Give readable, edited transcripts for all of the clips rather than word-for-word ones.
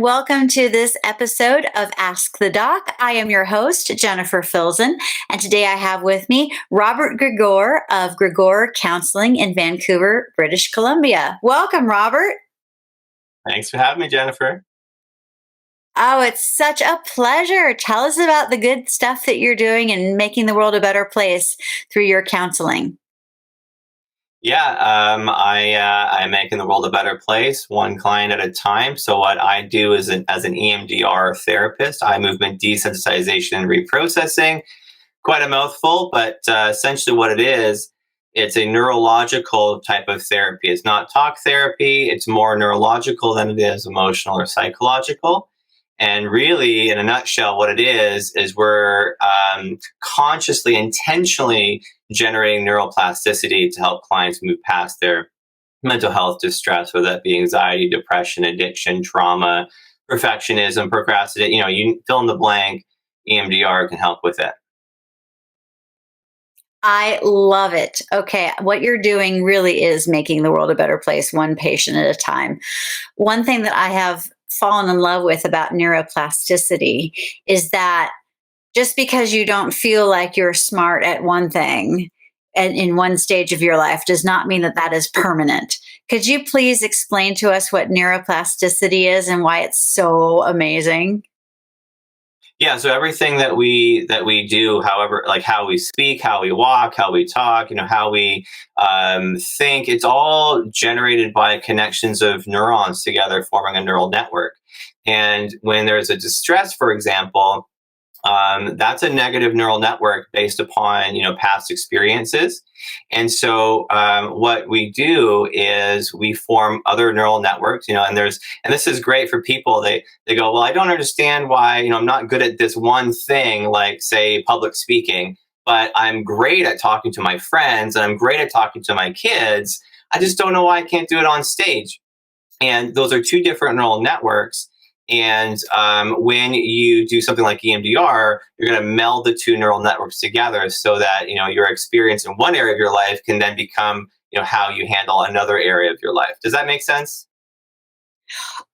and welcome to this episode of Ask the Doc. I am your host, Jennifer Filzen, and today I have with me Robert Grigore of Grigore Counselling in Vancouver, British Columbia. Welcome, Robert. Thanks for having me, Jennifer. Oh, it's such a pleasure. Tell us about the good stuff that you're doing and making the world a better place through your counseling. I'm making the world a better place, one client at a time. So what I do is as an EMDR therapist, eye movement desensitization and reprocessing. Quite a mouthful, but essentially what it is, it's a neurological type of therapy. It's not talk therapy. It's more neurological than it is emotional or psychological. And really, in a nutshell, what it is we're consciously, intentionally generating neuroplasticity to help clients move past their mental health distress, whether that be anxiety, depression, addiction, trauma, perfectionism, procrastination. You fill in the blank. EMDR can help with it. I love it. Okay, what you're doing really is making the world a better place, one patient at a time. One thing that I have fallen in love with about neuroplasticity is that just because you don't feel like you're smart at one thing and in one stage of your life does not mean that that is permanent. Could you please explain to us what neuroplasticity is and why it's so amazing? Yeah, so everything that we do, however, like how we speak, how we walk, how we talk, how we think, it's all generated by connections of neurons together, forming a neural network. And when there's a distress, for example, that's a negative neural network based upon past experiences. And so what we do is we form other neural networks, and this is great for people. They go, well, I don't understand why I'm not good at this one thing, like say public speaking, but I'm great at talking to my friends and I'm great at talking to my kids. I just don't know why I can't do it on stage. And those are two different neural networks. And when you do something like EMDR, you're going to meld the two neural networks together so that your experience in one area of your life can then become how you handle another area of your life. Does that make sense?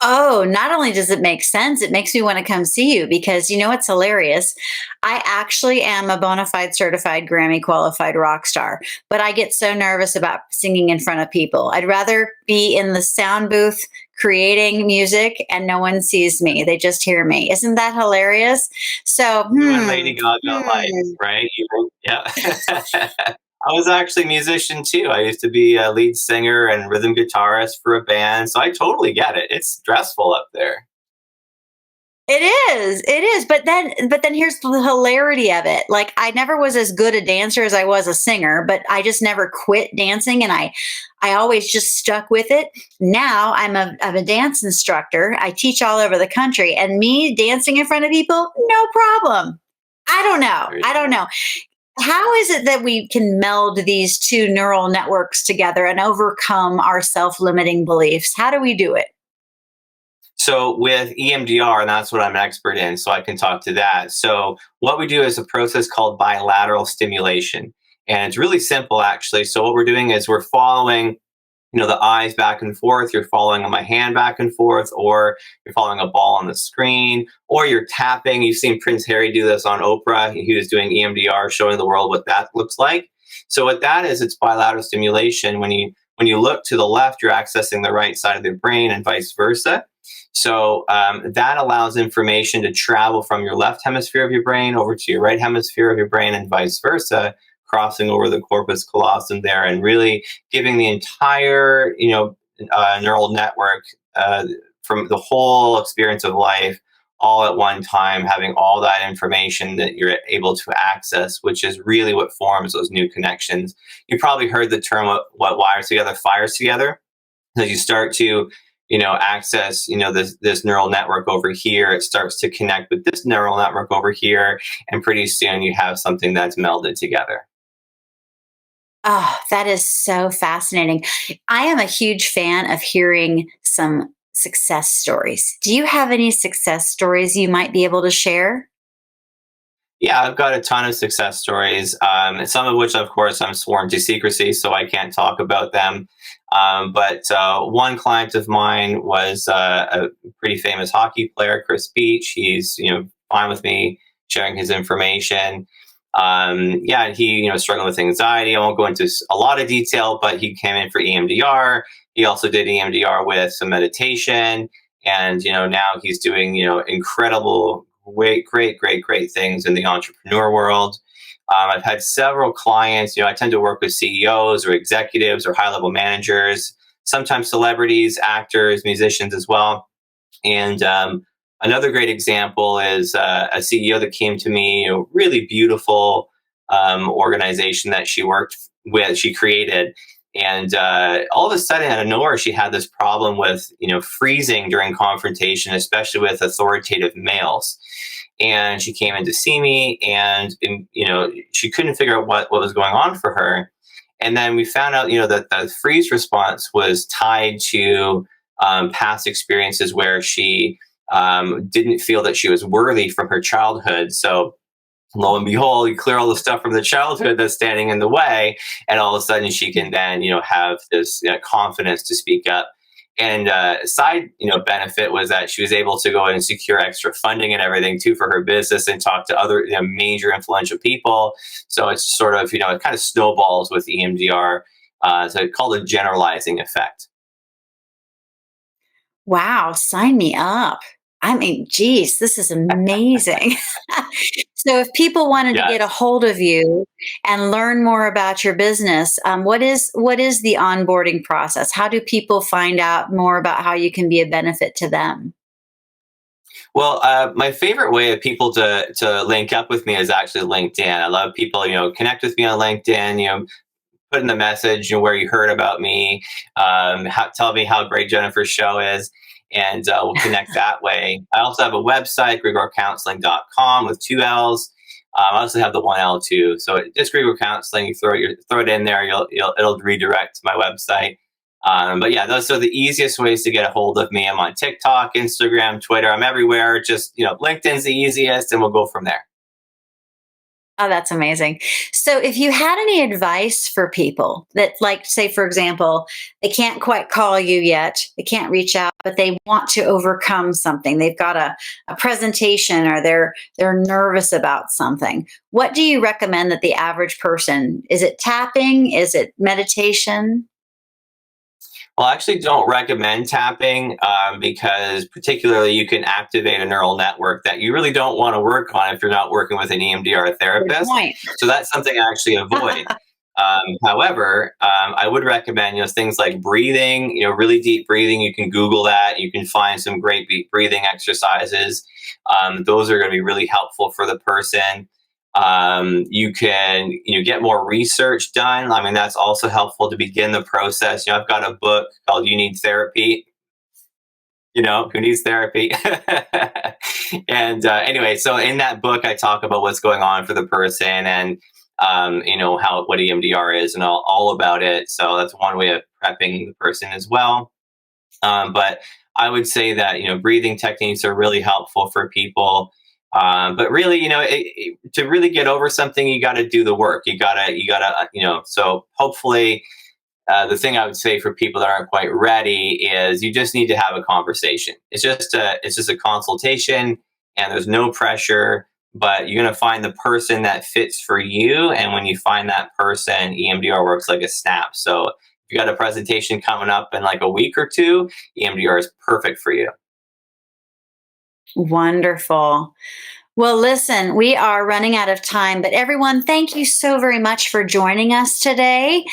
Oh, not only does it make sense, it makes me want to come see you because you know what's hilarious? I actually am a bona fide certified Grammy qualified rock star, but I get so nervous about singing in front of people. I'd rather be in the sound booth creating music and no one sees me. They just hear me. Isn't that hilarious? So, You and Lady Gaga life, hmm. right? Yeah. I was actually a musician too. I used to be a lead singer and rhythm guitarist for a band, so I totally get it. It's stressful up there. It is. But then here's the hilarity of it. Like I never was as good a dancer as I was a singer, but I just never quit dancing and I always just stuck with it. Now I'm a dance instructor. I teach all over the country and me dancing in front of people, no problem. I don't know. There you I don't go. know. How is it that we can meld these two neural networks together and overcome our self-limiting beliefs? How do we do it? So with EMDR, and that's what I'm an expert in, so I can talk to that. So what we do is a process called bilateral stimulation. And it's really simple, actually. So what we're doing is we're following the eyes back and forth, you're following my hand back and forth, or you're following a ball on the screen, or you're tapping. You've seen Prince Harry do this on Oprah. He was doing EMDR, showing the world what that looks like. So what that is, it's bilateral stimulation. When you look to the left, you're accessing the right side of the brain and vice versa. So that allows information to travel from your left hemisphere of your brain over to your right hemisphere of your brain and vice versa, crossing over the corpus callosum there and really giving the entire, neural network from the whole experience of life all at one time, having all that information that you're able to access, which is really what forms those new connections. You probably heard the term what wires together fires together. As you start to access this neural network over here, it starts to connect with this neural network over here, and pretty soon you have something that's melded together. Oh, that is so fascinating. I am a huge fan of hearing some success stories. Do you have any success stories you might be able to share? Yeah, I've got a ton of success stories, some of which, of course, I'm sworn to secrecy, so I can't talk about them. But one client of mine was a pretty famous hockey player, Chris Beach. He's fine with me sharing his information. Yeah, he struggling with anxiety. I won't go into a lot of detail, but he came in for EMDR. He also did EMDR with some meditation, and now he's doing incredible, great things in the entrepreneur world. I've had several clients. I tend to work with CEOs or executives or high level managers, sometimes celebrities, actors, musicians as well. And another great example is a CEO that came to me, really beautiful organization that she worked with, she created. And all of a sudden, out of nowhere, she had this problem with, freezing during confrontation, especially with authoritative males. And she came in to see me, and she couldn't figure out what was going on for her. And then we found out, that the freeze response was tied to past experiences where she didn't feel that she was worthy from her childhood. So lo and behold, you clear all the stuff from the childhood that's standing in the way, and all of a sudden she can then, have this confidence to speak up. And side, benefit was that she was able to go in and secure extra funding and everything too for her business, and talk to other major influential people. So it's sort of, it kind of snowballs with EMDR. So it's called a generalizing effect. Wow, sign me up. I mean, geez, this is amazing. So, if people wanted to get a Yes. hold of you and learn more about your business, what is the onboarding process? How do people find out more about how you can be a benefit to them? Well, my favorite way of people to link up with me is actually LinkedIn. I love people, connect with me on LinkedIn. Put in the message, where you heard about me, tell me how great Jennifer's show is, and we'll connect that way. I also have a website, grigorecounseling.com with two L's. I also have the one L too. So just Grigore Counseling, you throw it in there, it'll redirect to my website. But yeah, those are the easiest ways to get a hold of me. I'm on TikTok, Instagram, Twitter. I'm everywhere. Just, LinkedIn's the easiest, and we'll go from there. Oh, that's amazing. So, if you had any advice for people that, like, say, for example, they can't quite call you yet, they can't reach out, but they want to overcome something. They've got a presentation, or they're nervous about something. What do you recommend that the average person? Is it tapping? Is it meditation? Well, I actually don't recommend tapping because, particularly, you can activate a neural network that you really don't want to work on if you're not working with an EMDR Good therapist. point. So that's something I actually avoid. However, I would recommend things like breathing, really deep breathing. You can Google that. You can find some great deep breathing exercises. Those are going to be really helpful for the person. You can get more research done. I mean, that's also helpful to begin the process. I've got a book called "You Need Therapy." Who needs therapy? And anyway, so in that book, I talk about what's going on for the person, and how what EMDR is, and all about it. So that's one way of prepping the person as well. But I would say that breathing techniques are really helpful for people. But really, to really get over something, you got to do the work. You gotta. So hopefully, the thing I would say for people that aren't quite ready is you just need to have a conversation. It's just a consultation, and there's no pressure. But you're gonna find the person that fits for you, and when you find that person, EMDR works like a snap. So if you got a presentation coming up in like a week or two, EMDR is perfect for you. Wonderful. Well, listen, we are running out of time, but everyone, thank you so very much for joining us today.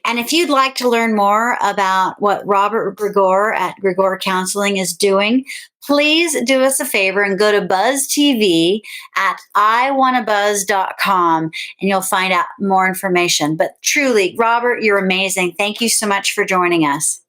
And if you'd like to learn more about what Robert Grigore at Grigore Counseling is doing, please do us a favor and go to Buzz TV at iwannabuzz.com, and you'll find out more information. But truly, Robert, you're amazing. Thank you so much for joining us.